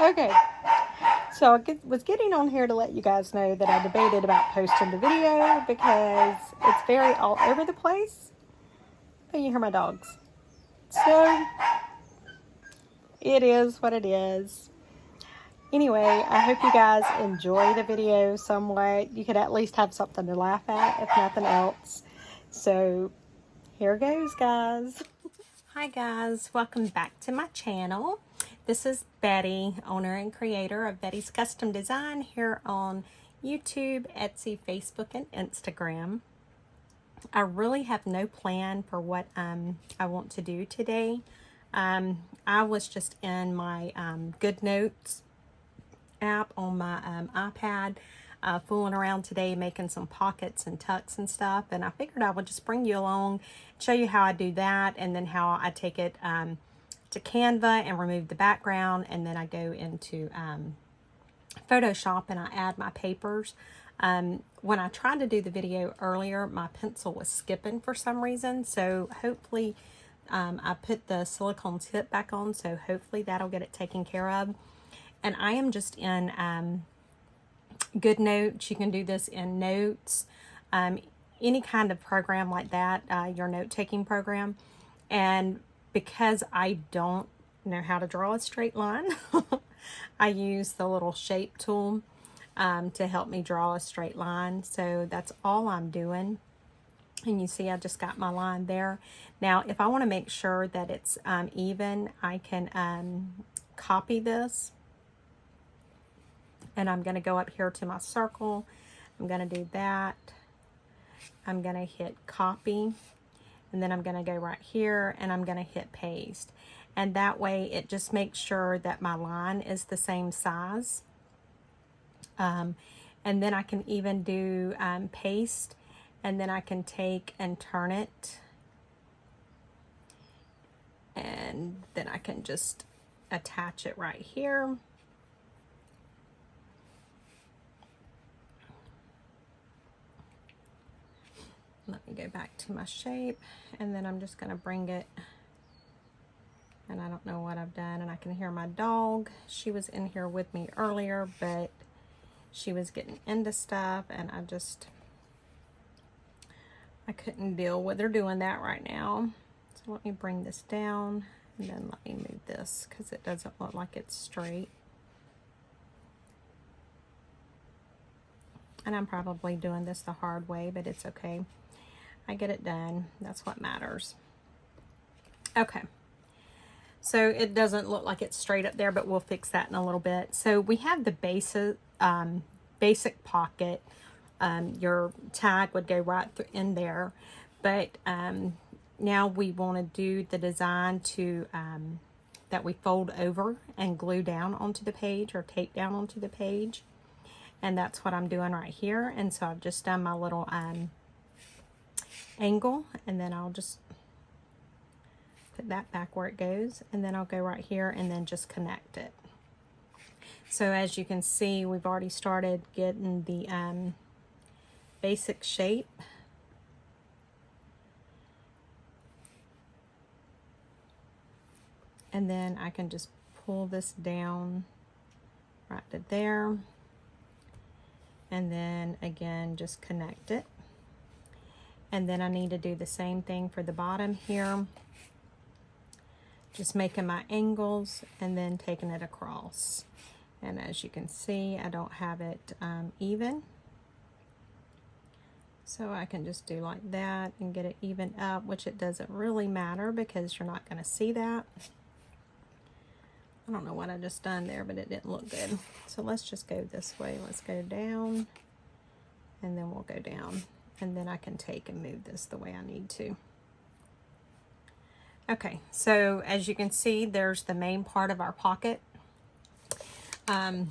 Okay, so I was getting on here to let you guys know that I debated about posting the video because it's very all over the place. But you hear my dogs. So, it is what it is. Anyway, I hope you guys enjoy the video somewhat. You could at least have something to laugh at, if nothing else. So, here goes, guys. Hi guys, welcome back to my channel. This is Betty, owner and creator of Betty's Custom Design here on YouTube, Etsy, Facebook, and Instagram. I really have no plan for what I want to do today. I was just in my Good Notes app on my iPad, fooling around today, making some pockets and tucks and stuff, and I figured I would just bring you along, show you how I do that, and then how I take it to Canva and remove the background, and then I go into Photoshop and I add my papers. When I tried to do the video earlier, my pencil was skipping for some reason, so hopefully I put the silicone tip back on, so hopefully that'll get it taken care of. And I am just in Good Notes. You can do this in Notes, any kind of program like that, your note-taking program. And because I don't know how to draw a straight line, I use the little shape tool to help me draw a straight line. So that's all I'm doing. And you see I just got my line there. Now, if I want to make sure that it's even, I can copy this. And I'm going to go up here to my circle. I'm going to do that. I'm going to hit copy. And then I'm going to go right here and I'm going to hit paste. And that way it just makes sure that my line is the same size. And then I can even do paste. And then I can take and turn it. And then I can just attach it right here. Let me go back to my shape, and then I'm just going to bring it, and I don't know what I've done, and I can hear my dog. She was in here with me earlier, but she was getting into stuff, and I couldn't deal with her doing that right now. So let me bring this down, and then let me move this, because it doesn't look like it's straight. And I'm probably doing this the hard way, but it's okay. I get it done. That's what matters. Okay. So it doesn't look like it's straight up there, but we'll fix that in a little bit. So we have the basic pocket. Your tag would go right in there. But now we want to do the design to that we fold over and glue down onto the page or tape down onto the page. And that's what I'm doing right here. And so I've just done my little angle, and then I'll just put that back where it goes, and then I'll go right here and then just connect it. So as you can see, we've already started getting the basic shape. And then I can just pull this down right to there. And then again, just connect it. And then I need to do the same thing for the bottom here. Just making my angles and then taking it across. And as you can see, I don't have it even. So I can just do like that and get it even up, which it doesn't really matter because you're not going to see that. I don't know what I just done there, but it didn't look good. So let's just go this way. Let's go down, and then we'll go down. And then I can take and move this the way I need to. Okay, so as you can see, there's the main part of our pocket. The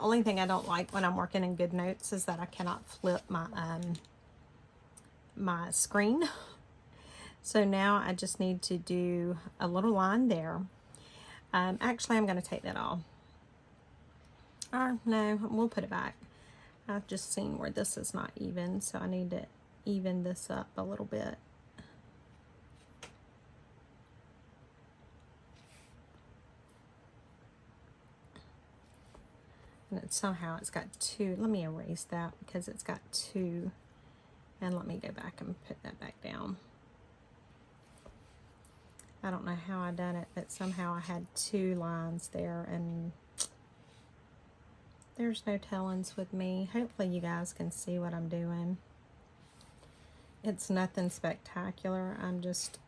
only thing I don't like when I'm working in Good Notes is that I cannot flip my my screen. So now I just need to do a little line there. Actually, I'm going to take that off. Or no, we'll put it back. I've just seen where this is not even, so I need to even this up a little bit. And somehow it's got two. Let me erase that because it's got two. And let me go back and put that back down. I don't know how I done it, but somehow I had two lines there, and there's no tellings with me. Hopefully you guys can see what I'm doing. It's nothing spectacular. I'm just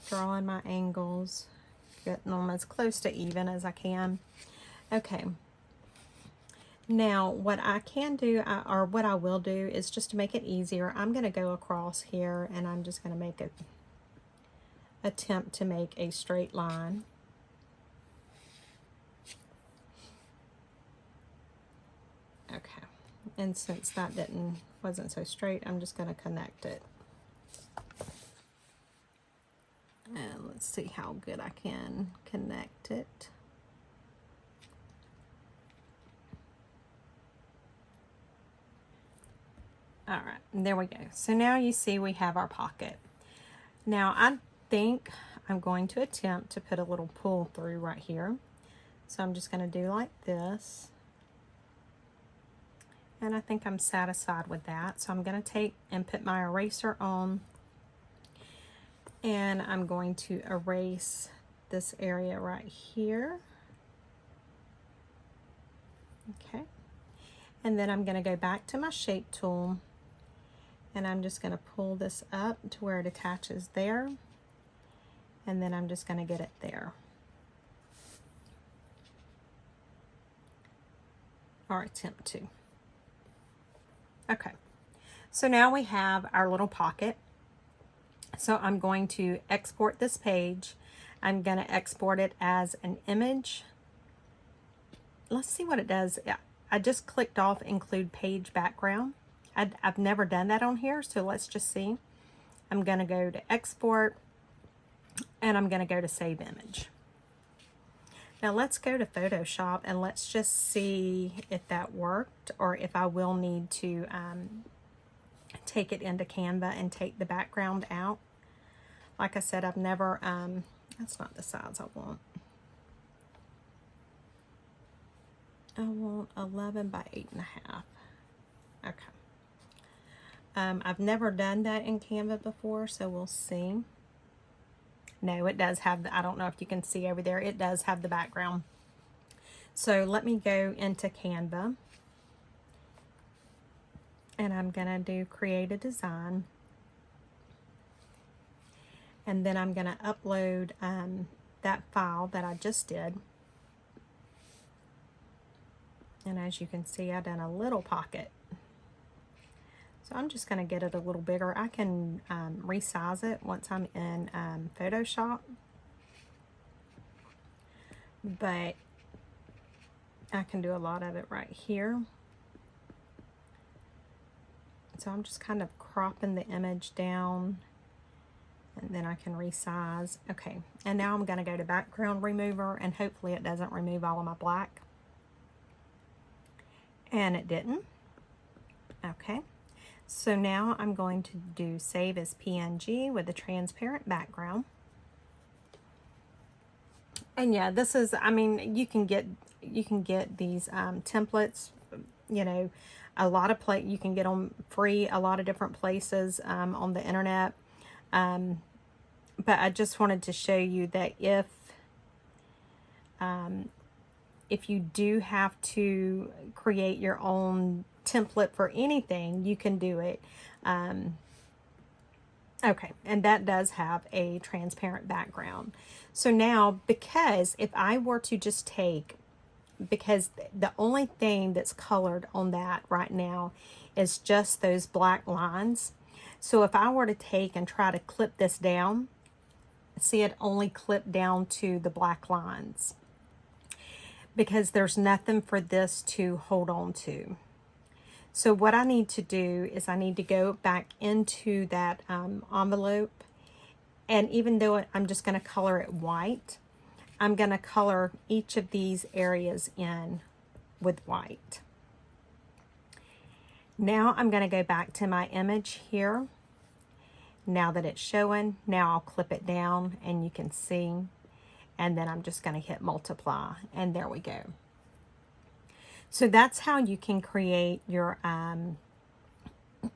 drawing my angles, getting them as close to even as I can. Okay. Now, what I can do, or what I will do, is just to make it easier, I'm going to go across here, and I'm just going to make it attempt to make a straight line. Okay, and since that wasn't so straight, I'm just going to connect it. And let's see how good I can connect it. All right, there we go. So now you see we have our pocket. Now I think I'm going to attempt to put a little pull through right here. So I'm just going to do like this. And I think I'm satisfied with that. So I'm going to take and put my eraser on. And I'm going to erase this area right here. Okay. And then I'm going to go back to my shape tool. And I'm just going to pull this up to where it attaches there. And then I'm just going to get it there. Or attempt to. Okay. So now we have our little pocket. So I'm going to export this page. I'm going to export it as an image. Let's see what it does. I just clicked off include page background. I've never done that on here, so let's just see. I'm going to go to export, and I'm going to go to save image. Now let's go to Photoshop, and let's just see if that worked, or if I will need to take it into Canva and take the background out. Like I said, I've never, that's not the size I want. I want 11 by 8.5. Okay. I've never done that in Canva before, so we'll see. No, it does have the, I don't know if you can see over there, it does have the background. So let me go into Canva. And I'm going to do create a design. And then I'm going to upload that file that I just did. And as you can see, I've done a little pocket. So I'm just going to get it a little bigger. I can resize it once I'm in Photoshop. But I can do a lot of it right here. So I'm just kind of cropping the image down, and then I can resize. Okay, and now I'm going to go to background remover, and hopefully it doesn't remove all of my black. And it didn't. Okay, so now I'm going to do save as PNG with a transparent background. And yeah, this is, I mean, you can get these templates, you know, a lot of you can get them free a lot of different places on the internet. But I just wanted to show you that if you do have to create your own template for anything, you can do it. Okay, and that does have a transparent background. So now, because if I were to just take, because the only thing that's colored on that right now is just those black lines. So if I were to take and try to clip this down, see it only clip down to the black lines, because there's nothing for this to hold on to. So what I need to do is I need to go back into that envelope, and even though I'm just going to color it white, I'm going to color each of these areas in with white. Now I'm going to go back to my image here. Now that it's showing, now I'll clip it down and you can see. And then I'm just going to hit multiply, and there we go. So that's how you can create your,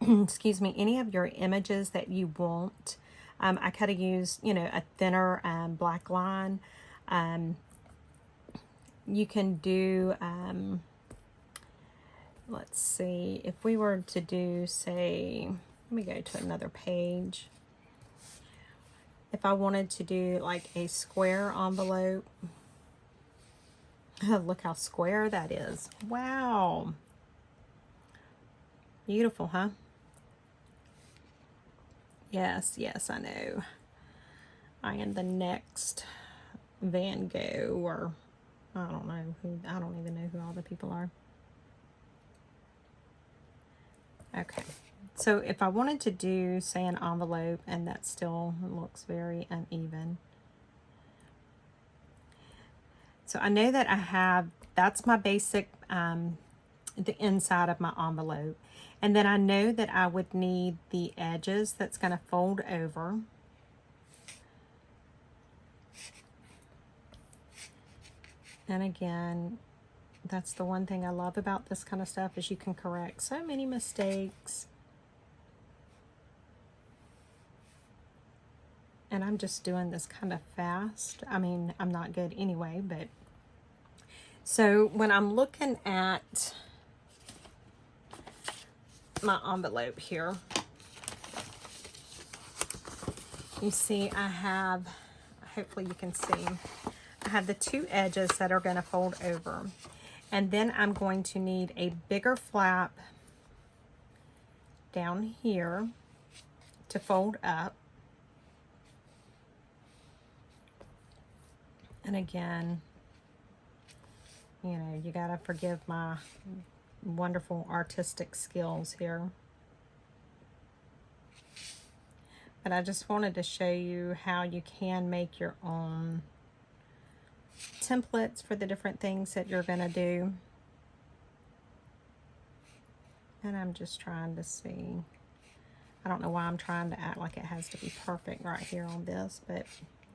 excuse me, any of your images that you want. I could have used, you know, a thinner black line. You can do, let's see, if we were to do, say, let me go to another page. If I wanted to do like a square envelope, look how square that is. Wow. Beautiful, huh? Yes, yes, I know. I am the next Van Gogh, or I don't know who, I don't even know who all the people are. Okay, so if I wanted to do, say, an envelope, and that still looks very uneven. So I know that I have, that's my basic, the inside of my envelope. And then I know that I would need the edges that's going to fold over. And again, that's the one thing I love about this kind of stuff, is you can correct so many mistakes. And I'm just doing this kind of fast. I mean, I'm not good anyway, but so when I'm looking at my envelope here, you see I have, hopefully you can see, I have the two edges that are going to fold over. And then I'm going to need a bigger flap down here to fold up. And again, you know, you gotta forgive my wonderful artistic skills here. But I just wanted to show you how you can make your own templates for the different things that you're gonna do. And I'm just trying to see. I don't know why I'm trying to act like it has to be perfect right here on this, but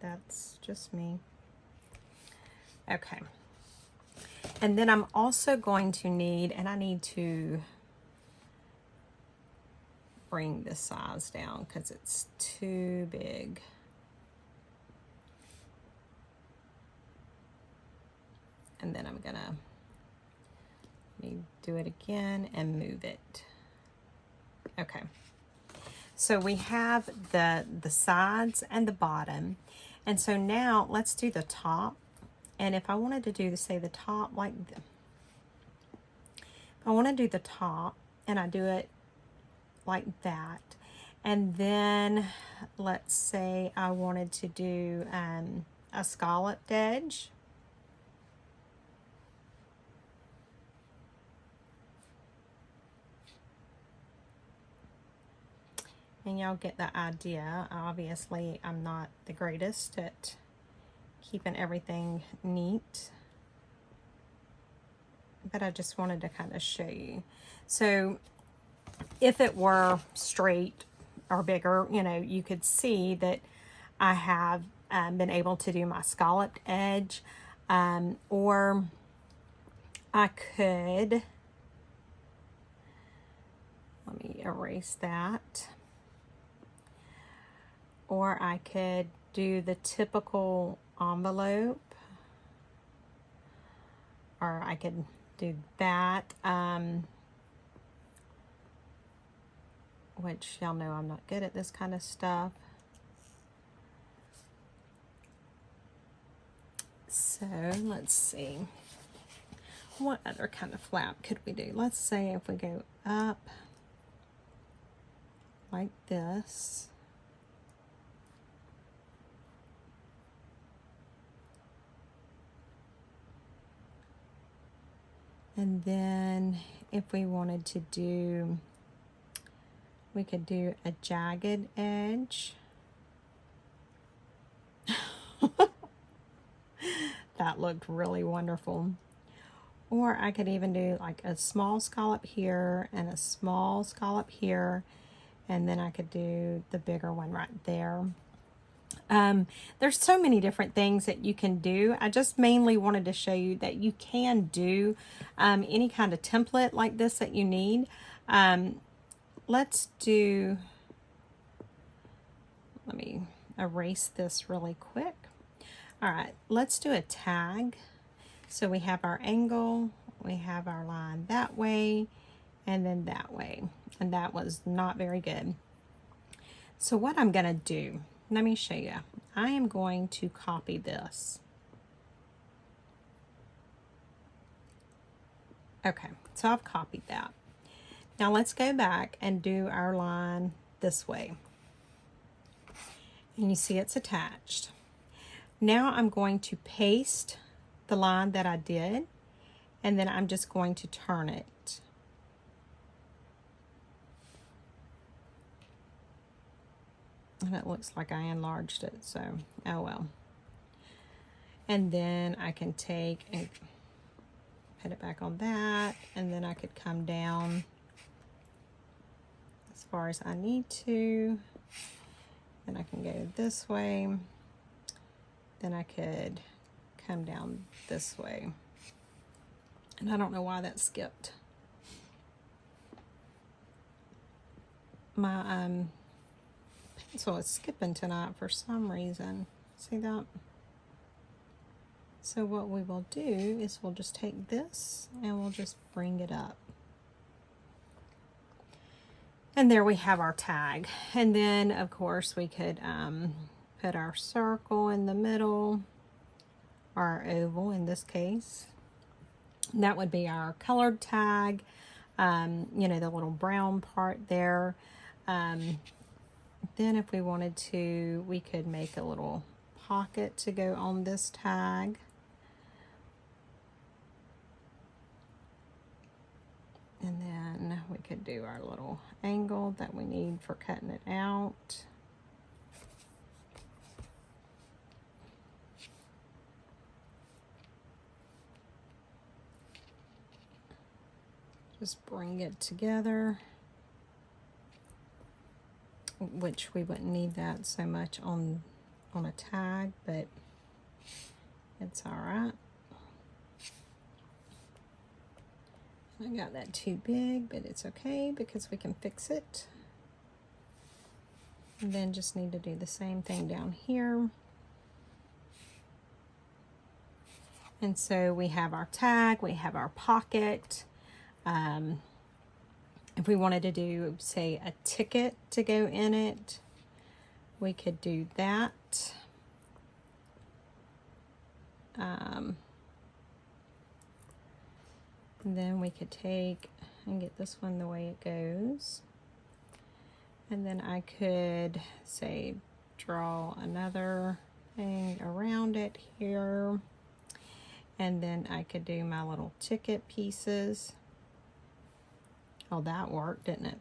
that's just me. Okay. And then I'm also going to need, and I need to bring the size down because it's too big. And then I'm gonna do it again and move it. Okay. So we have the sides and the bottom. And so now let's do the top. And if I wanted to do, say, the top like this, if I want to do the top and I do it like that, and then let's say I wanted to do a scalloped edge. And y'all get the idea. Obviously, I'm not the greatest at keeping everything neat, but I just wanted to kind of show you. So if it were straight or bigger, you know, you could see that I have been able to do my scalloped edge, or I could, let me erase that, or I could do the typical envelope, or I could do that, which y'all know I'm not good at this kind of stuff. So let's see, what other kind of flap could we do? Let's say if we go up like this, and then if we wanted to do, we could do a jagged edge. That looked really wonderful. Or I could even do like a small scallop here and a small scallop here, and then I could do the bigger one right there. There's so many different things that you can do. I just mainly wanted to show you that you can do any kind of template like this that you need. Let's do, let me erase this really quick. All right, let's do a tag. So we have our angle, we have our line that way, and then that way. And that was not very good. So what I'm gonna do, let me show you. I am going to copy this. Okay, so I've copied that. Now let's go back and do our line this way. And you see it's attached. Now I'm going to paste the line that I did, and then I'm just going to turn it. And it looks like I enlarged it, so oh well. And then I can take and put it back on that, and then I could come down as far as I need to. Then I can go this way. Then I could come down this way. And I don't know why that skipped. My pencil is skipping tonight for some reason. See that? So what we will do is we'll just take this and we'll just bring it up. And there we have our tag. And then of course we could put our circle in the middle, or our oval in this case. And that would be our colored tag, you know, the little brown part there. Then if we wanted to, we could make a little pocket to go on this tag. And then we could do our little angle that we need for cutting it out. Just bring it together, which we wouldn't need that so much on a tag, but it's all right. I got that too big, but it's okay because we can fix it. And then just need to do the same thing down here. And so we have our tag, we have our pocket. If we wanted to do, say, a ticket to go in it, we could do that. And then we could take and get this one the way it goes. And then I could, say, draw another thing around it here. And then I could do my little ticket pieces. Oh, that worked, didn't it?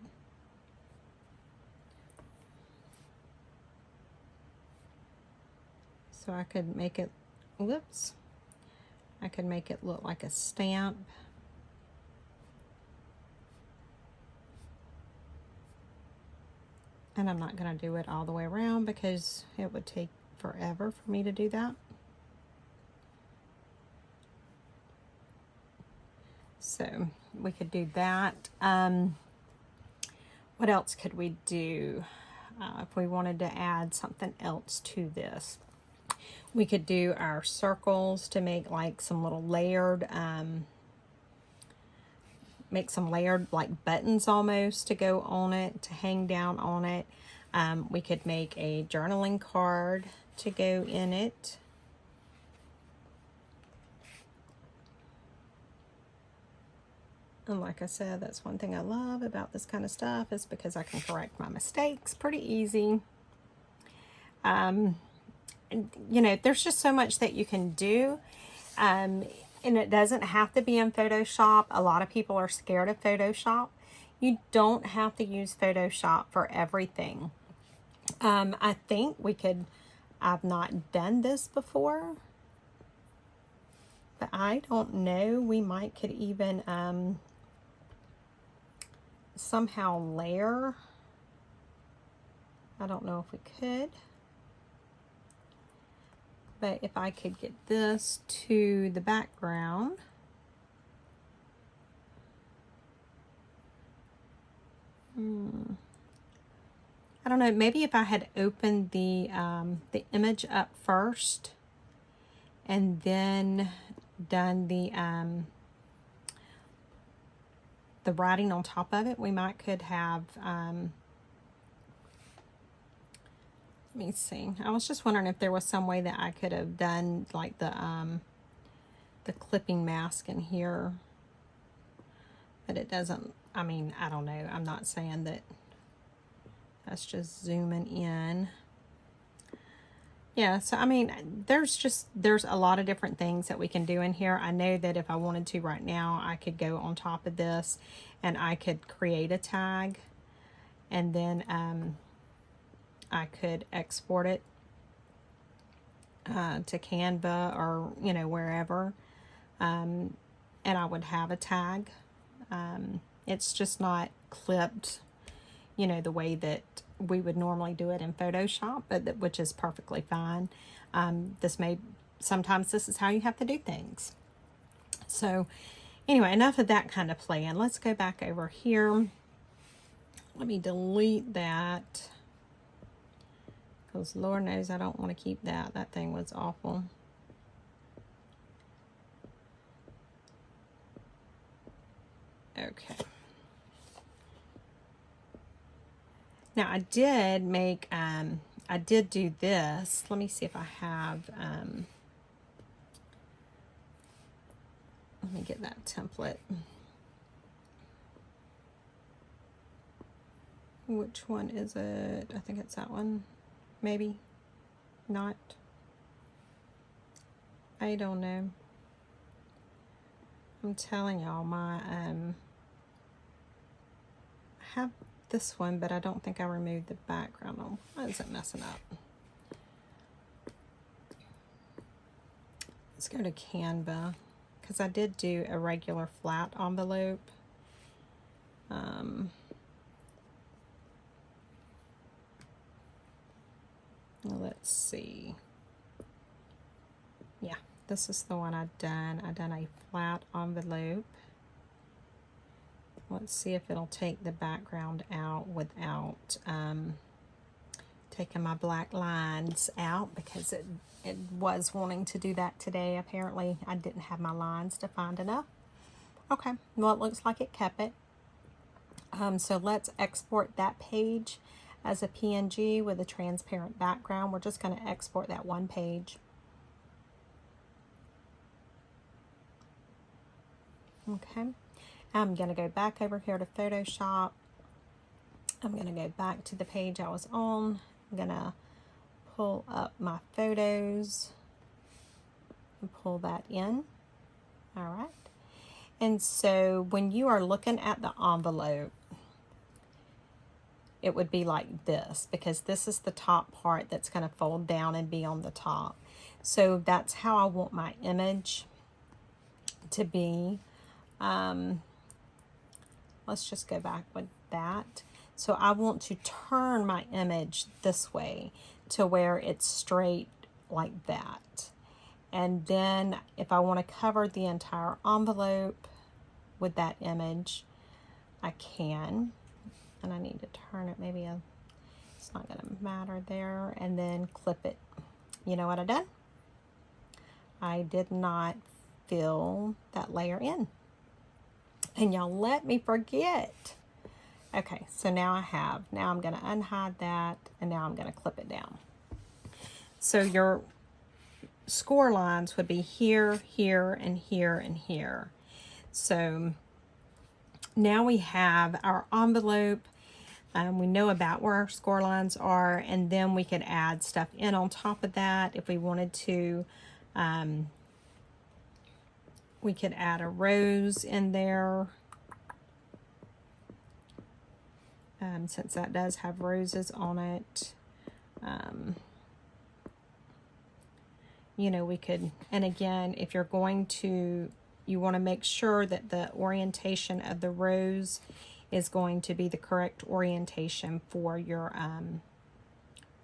So I could make it, whoops, I could make it look like a stamp. And I'm not going to do it all the way around because it would take forever for me to do that. So we could do that. What else could we do if we wanted to add something else to this? We could do our circles to make like some little layered, make some layered like buttons almost to go on it, to hang down on it. We could make a journaling card to go in it. And like I said, that's one thing I love about this kind of stuff, is because I can correct my mistakes pretty easy. And, you know, there's just so much that you can do. And it doesn't have to be in Photoshop. A lot of people are scared of Photoshop. You don't have to use Photoshop for everything. I think we could, I've not done this before, but I don't know, we might could even somehow layer. I don't know if we could. But if I could get this to the background. I don't know, maybe if I had opened the image up first and then done the writing on top of it, we might could have, let me see. I was just wondering if there was some way that I could have done like the clipping mask in here, but it doesn't, I mean, I don't know. I'm not saying that. That's just zooming in. Yeah, so I mean, there's a lot of different things that we can do in here. I know that if I wanted to right now, I could go on top of this and I could create a tag, and then I could export it to Canva or, you know, wherever, and I would have a tag. It's just not clipped, you know, the way that we would normally do it in Photoshop, but which is perfectly fine. Sometimes this is how you have to do things. So anyway, enough of that kind of playing. Let's go back over here. Let me delete that, because Lord knows I don't want to keep that. That thing was awful. Okay. Now I did make, I did do this. Let me see if I have, let me get that template. Which one is it? I think it's that one. Maybe not. I don't know. I'm telling y'all, my, I have this one, but I don't think I removed the background. Oh, why is it messing up? Let's go to Canva, because I did do a regular flat envelope. Let's see. Yeah, this is the one I've done. I've done a flat envelope. Let's see if it'll take the background out without taking my black lines out, because it was wanting to do that today. Apparently I didn't have my lines defined enough. Okay, well, it looks like it kept it. So let's export that page as a PNG with a transparent background. We're just going to export that one page. Okay. I'm going to go back over here to Photoshop. I'm going to go back to the page I was on. I'm going to pull up my photos and pull that in. All right. And so when you are looking at the envelope, it would be like this, because this is the top part that's going to fold down and be on the top. So that's how I want my image to be. Let's just go back with that. So I want to turn my image this way to where it's straight like that. And then if I want to cover the entire envelope with that image, I can. And I need to turn it, maybe it's not going to matter there, and then clip it. You know what I done? I did not fill that layer in. And y'all let me forget. Okay, so now I have. Now I'm going to unhide that, and now I'm going to clip it down. So your score lines would be here, here, and here, and here. So now we have our envelope. We know about where our score lines are, and then we could add stuff in on top of that if we wanted to. We could add a rose in there, since that does have roses on it. You know, we could, and again, if you're going to, you want to make sure that the orientation of the rose is going to be the correct orientation for your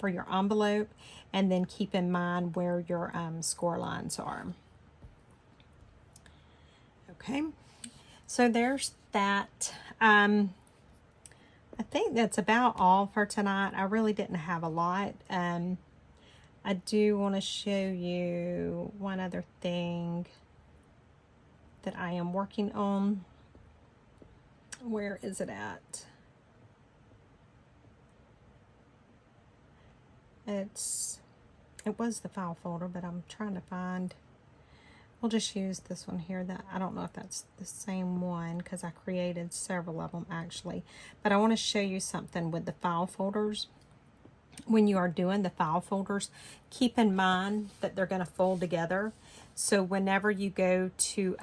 for your envelope, and then keep in mind where your score lines are. Okay, so there's that. I think that's about all for tonight. I really didn't have a lot. I do want to show you one other thing that I am working on. Where is it at? It was the file folder, but I'm trying to find. We'll just use this one here. That I don't know if that's the same one because I created several of them actually. But I want to show you something with the file folders. When you are doing the file folders, keep in mind that they're going to fold together. So whenever you go to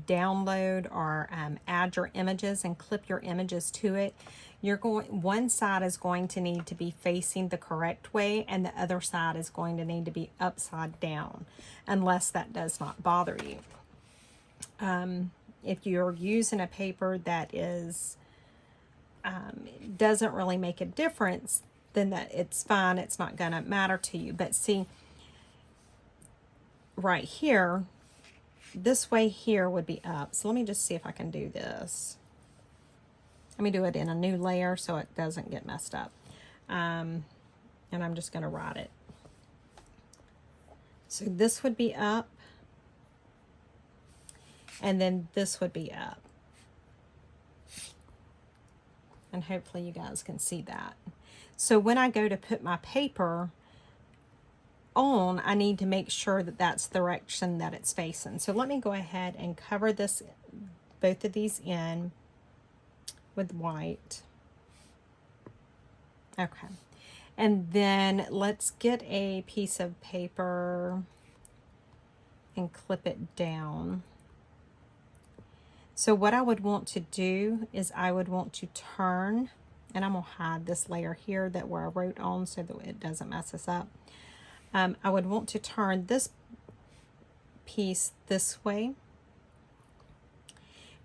download or add your images and clip your images to it, one side is going to need to be facing the correct way, and the other side is going to need to be upside down, unless that does not bother you. If you're using a paper that is doesn't really make a difference, then that it's fine. It's not going to matter to you. But see, right here, this way here would be up. So let me just see if I can do this. Let me do it in a new layer so it doesn't get messed up. And I'm just going to write it. So this would be up. And then this would be up. And hopefully you guys can see that. So when I go to put my paper on, I need to make sure that that's the direction that it's facing. So let me go ahead and cover this, both of these in with white. Okay. And then let's get a piece of paper and clip it down. So what I would want to do is I would want to turn, and I'm going to hide this layer here that where I wrote on so that it doesn't mess us up. I would want to turn this piece this way.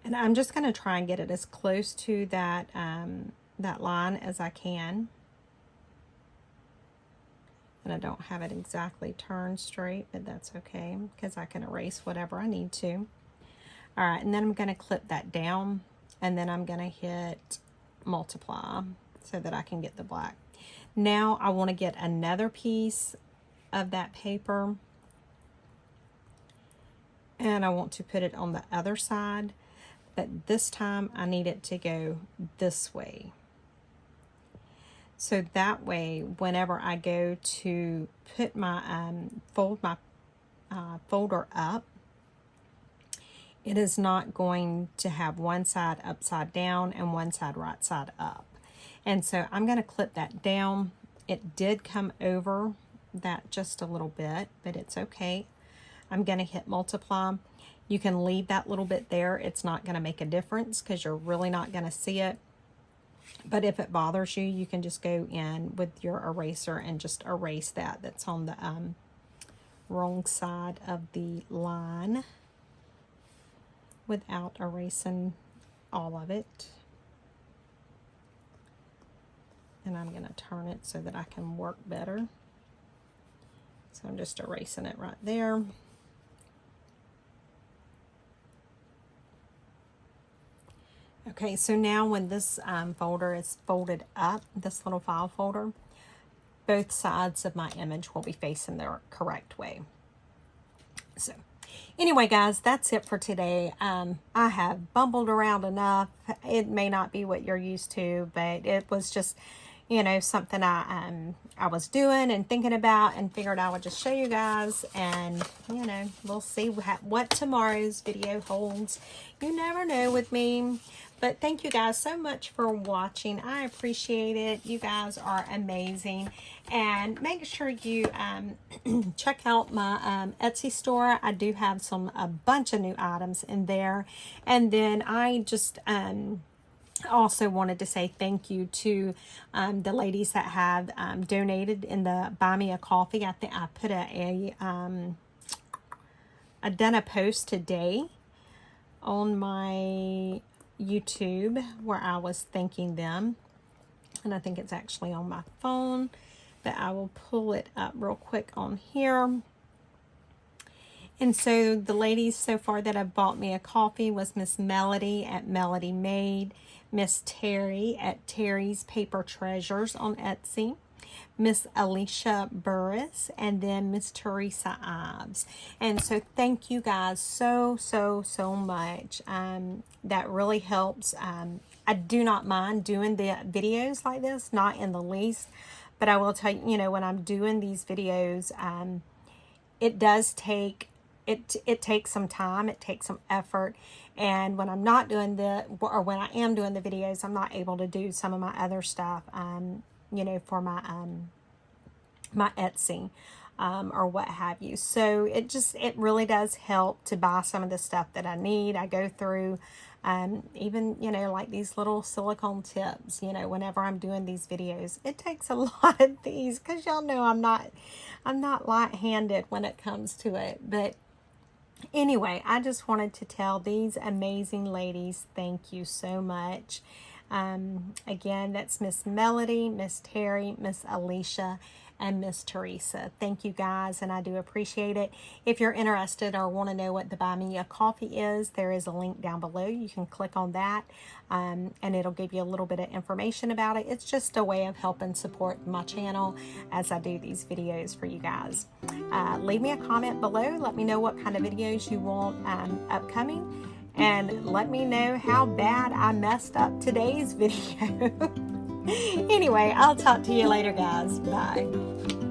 And I'm just going to try and get it as close to that, that line as I can. And I don't have it exactly turned straight, but that's okay because I can erase whatever I need to. All right, and then I'm going to clip that down, and then I'm going to hit multiply so that I can get the black. Now I want to get another piece of that paper, and I want to put it on the other side, but this time I need it to go this way. So that way, whenever I go to put my, fold my folder up, it is not going to have one side upside down and one side right side up. And so I'm going to clip that down. It did come over that just a little bit, but it's okay. I'm going to hit multiply. You can leave that little bit there. It's not going to make a difference because you're really not going to see it. But if it bothers you, you can just go in with your eraser and just erase that. That's on the wrong side of the line, without erasing all of it. And I'm going to turn it so that I can work better. So I'm just erasing it right there. Okay, so now when this folder is folded up, this little file folder, both sides of my image will be facing the correct way. So anyway, guys, that's it for today. I have bumbled around enough. It may not be what you're used to, but it was just, you know, something I was doing and thinking about, and figured I would just show you guys. And, you know, we'll see what tomorrow's video holds. You never know with me. But thank you guys so much for watching. I appreciate it. You guys are amazing. And make sure you check out my Etsy store. I do have a bunch of new items in there. And then I just also wanted to say thank you to the ladies that have donated in the Buy Me a Coffee. I think I put I done a post today on my YouTube where I was thanking them. And I think it's actually on my phone, but I will pull it up real quick on here. And so the ladies so far that have bought me a coffee was Miss Melody at Melody Made, Miss Terry at Terry's Paper Treasures on Etsy, Miss Alicia Burris, and then Miss Teresa Ives. And so thank you guys so much. That really helps. I do not mind doing the videos like this, not in the least, but I will tell you, you know, when I'm doing these videos, it does take, it takes some time, it takes some effort, and when I'm not doing or when I am doing the videos, I'm not able to do some of my other stuff, you know, for my, my Etsy, or what have you. So it really does help to buy some of the stuff that I need. I go through, even, you know, like these little silicone tips, you know, whenever I'm doing these videos, it takes a lot of these, because y'all know I'm not light-handed when it comes to it. But anyway, I just wanted to tell these amazing ladies thank you so much. Again, that's Miss Melody, Miss Terry, Miss Alicia, and Miss Teresa. Thank you guys, and I do appreciate it. If you're interested or want to know what the Buy Me a Coffee is, there is a link down below. You can click on that, and it'll give you a little bit of information about it. It's just a way of helping support my channel as I do these videos for you guys. Leave me a comment below. Let me know what kind of videos you want upcoming, and let me know how bad I messed up today's video. Anyway, I'll talk to you later, guys. Bye.